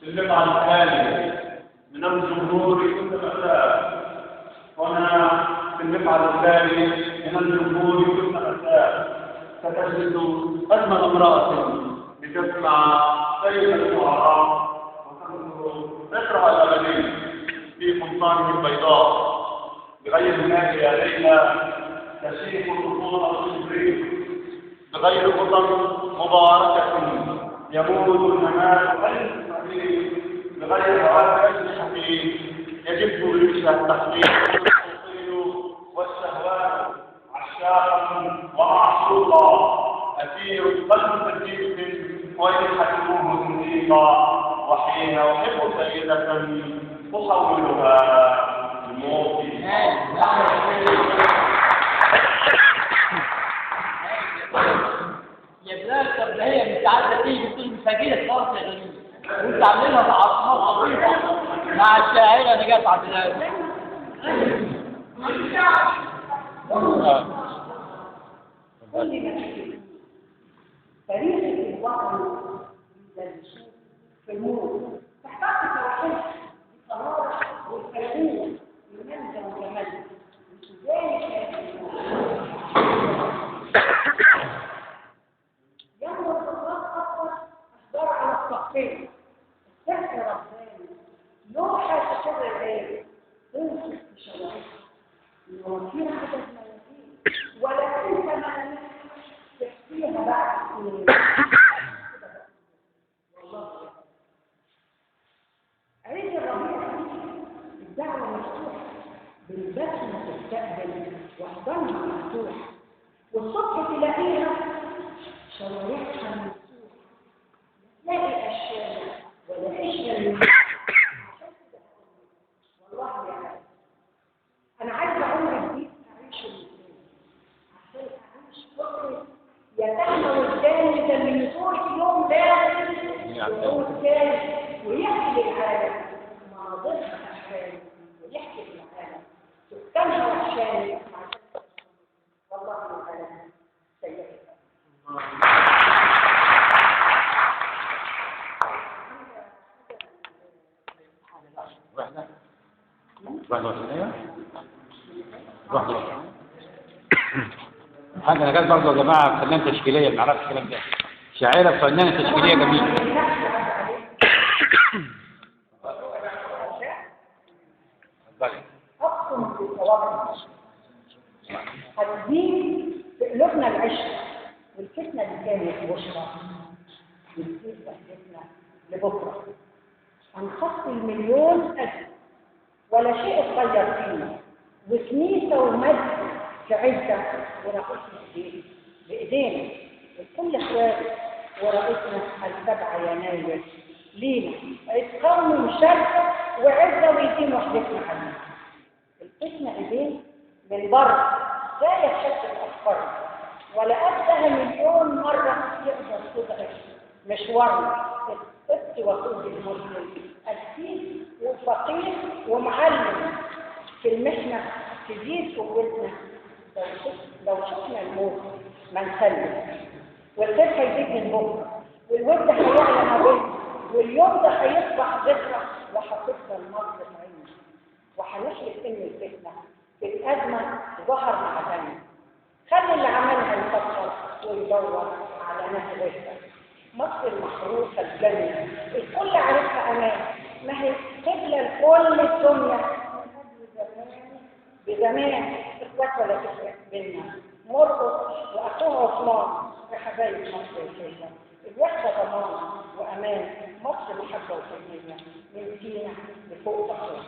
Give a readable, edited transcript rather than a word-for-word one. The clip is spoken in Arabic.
اللقاء الثاني من الجمهور كل مساء. هنا في اللقاء الثاني من الجمهور كل مساء ستجد أجمل امرأة لتسمع سيد الشعراء وتنظر ذكرها الأبدي في قمصانه البيضاء بغير ماء يا ليلى تشيخ طفولة الشبرين بغير خطر مباركة يموت الممات غير صحيح بغير هواء الحقيق يجب ريش التحقيق والشهوات عشاقا ومعشوقا أثير قلب سجيد ويحكموه زنديقا وحين أحب سيدة أحولها الموت. يا بلال طب هي مش عارفه تيجي تقول مسجله خالص يا غريب وانت عاملينها بعصمات عظيمه مع الشاعره نجاة عبد الهادي. كل ما فريق الوطن للشوف في النور تحقق توحيد الصلاة والفلاحين لمنزل وجمال ذلك يوم الصلاة أكبر أخبار على الصحفين السحر رباني لوحة تشر العين تنصف بشواهدها يوفير عدد ملايين ولا تنسى ملايين تحكيها بعد سنين. والله عيد الربيع الدعوة مفتوحة بالبسمة تستقبل واحضانها مفتوح والصبح تلاقيها شوارعها مفتوحة تلاقي أشياء ولا أشياء. والله يا عم أنا عايزة عمر جديد أعيش الإنسان عشان أعيش فكرة يتحمل الثاني ده اللي يصور في يوم ده يصور تاني ويحكي للعالم مناظرها أحلام ويحكي للعالم سكانها وحشاني. والله العالم سيئة. عندنا كان برضه يا جماعه فنانه تشكيليه ما نعرفش الكلام ده شاعره فنانه تشكيليه جميله. أقسم بالصواب هتزيد في قلوبنا العشرة والفتنة اللي كانت بشرى بتزيد بحثنا لبكرة هنخطي المليون ألف ولا شيء اتغير فينا وكنيسة ومجد في عزة ورئيسنا بإيدينا وكل إخوات ورئيسنا 7 يناير لينا اتقوموا مشاركة وعزة ويدين وحدتنا علينا. الفتنة إيدين من بره لا يشكل أفكارنا ولا أبدأها مليون مرة يقدر تضعف مشوارنا الطفل وطول المسلم السيد والفقير ومعلم في المحنة تزيد قوتنا. لو شفنا الموت ما نسلم والخير هيزيد من بكره والود هيعلى ما بيننا واليوم ده هيصبح ذكرى وهتفضل مصر في عيننا وهنحلف ان الفتنه في الازمه ظهر مع ثانيه. خلي اللي عملها يفكر ويدور على نهجها. مصر المحروسه الجنه الكل عارفها امان ما هي قبله لكل الدنيا بزمان اخوات ولا تفرق بينا مرقص واخوها عثمان بحبايب مصر الكريمه. الوحده ضمان وامان مصر محبه وحنيه من سينا لفوق بحر.